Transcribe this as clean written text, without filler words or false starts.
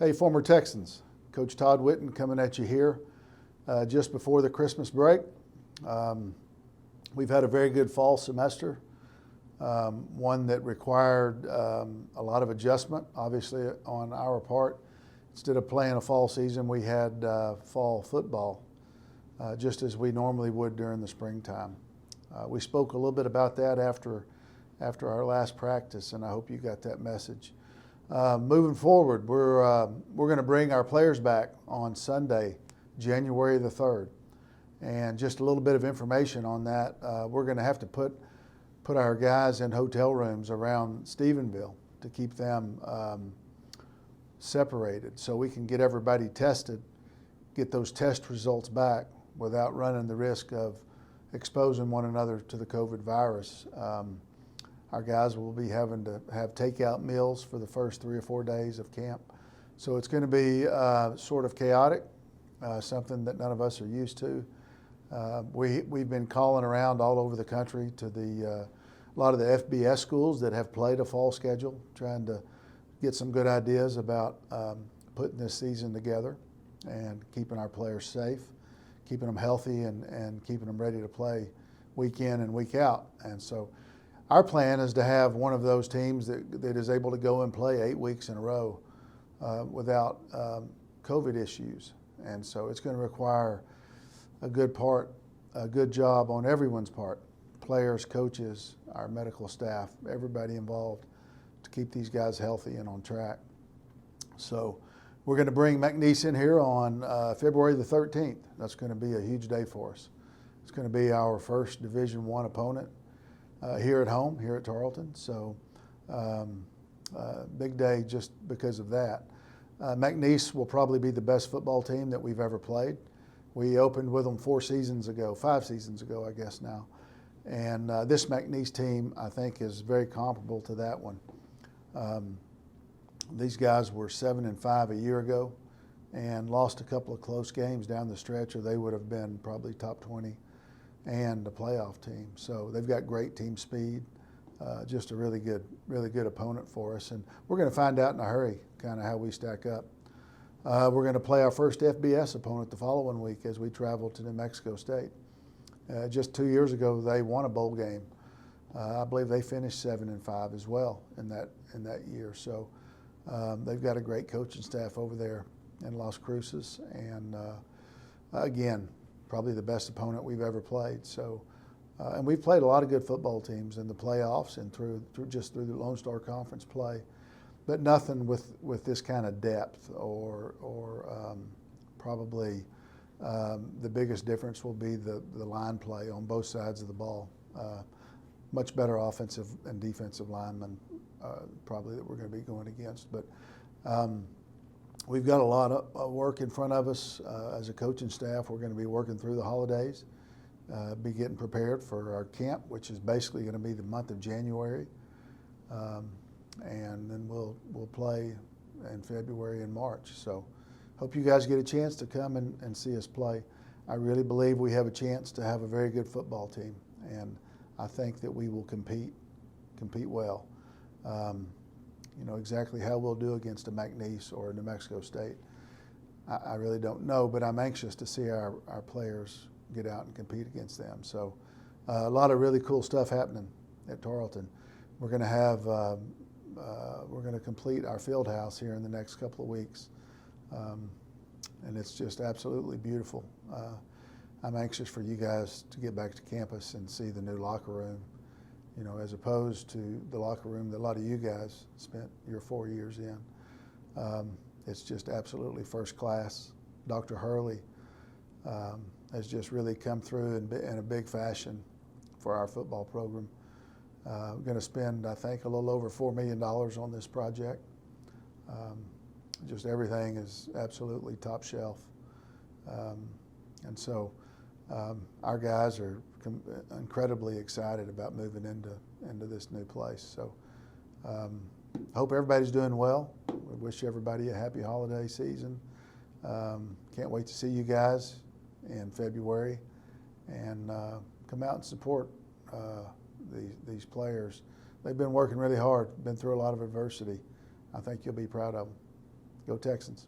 Hey, former Texans, Coach Todd Whitten coming at you here just before the Christmas break. We've had a very good fall semester, one that required a lot of adjustment, obviously, on our part. Instead of playing a fall season, we had fall football, just as we normally would during the springtime. We spoke a little bit about that after our last practice, and I hope you got that message. Moving forward, we're going to bring our players back on Sunday, January the 3rd. And just a little bit of information on that, we're going to have to put our guys in hotel rooms around Stephenville to keep them separated so we can get everybody tested, get those test results back without running the risk of exposing one another to the COVID virus. Our guys will be having to have takeout meals for the first 3 or 4 days of camp. So it's going to be sort of chaotic, something that none of us are used to. We've been calling around all over the country to a lot of the FBS schools that have played a fall schedule, trying to get some good ideas about putting this season together and keeping our players safe, keeping them healthy, and keeping them ready to play week in and week out. And so our plan is to have one of those teams that is able to go and play 8 weeks in a row without COVID issues. And so it's going to require a good job on everyone's part, players, coaches, our medical staff, everybody involved, to keep these guys healthy and on track. So we're going to bring McNeese in here on February the 13th. That's going to be a huge day for us. It's going to be our first Division I opponent here at home, here at Tarleton. So big day just because of that. McNeese will probably be the best football team that we've ever played. We opened with them 5 seasons ago, I guess now. And this McNeese team, I think, is very comparable to that one. These guys were 7-5 a year ago and lost a couple of close games down the stretch, or they would have been probably top 20 and a playoff team. So they've got great team speed, just a really good opponent for us. And we're going to find out in a hurry kind of how we stack up. We're going to play our first FBS opponent the following week as we travel to New Mexico State. Just 2 years ago, they won a bowl game. I believe they finished 7-5 as well in that year. So they've got a great coaching staff over there in Las Cruces, and again, probably the best opponent we've ever played. So, and we've played a lot of good football teams in the playoffs and through the Lone Star Conference play, but nothing with this kind of depth or probably the biggest difference will be the line play on both sides of the ball. Much better offensive and defensive linemen probably that we're going to be going against. But we've got a lot of work in front of us as a coaching staff. We're going to be working through the holidays, be getting prepared for our camp, which is basically going to be the month of January. And then we'll play in February and March. So hope you guys get a chance to come and see us play. I really believe we have a chance to have a very good football team, and I think that we will compete well. You know, exactly how we'll do against a McNeese or a New Mexico State, I really don't know, but I'm anxious to see our players get out and compete against them. So a lot of really cool stuff happening at Tarleton. We're going to have we're going to complete our field house here in the next couple of weeks, and it's just absolutely beautiful. I'm anxious for you guys to get back to campus and see the new locker room, you know, as opposed to the locker room that a lot of you guys spent your 4 years in. It's just absolutely first class. Dr. Hurley has just really come through in a big fashion for our football program. We're going to spend, I think, a little over $4 million on this project. Just everything is absolutely top shelf. And so our guys are incredibly excited about moving into this new place. So I hope everybody's doing well. We wish everybody a happy holiday season. Can't wait to see you guys in February, and come out and support these players. They've been working really hard, been through a lot of adversity. I think you'll be proud of them. Go Texans.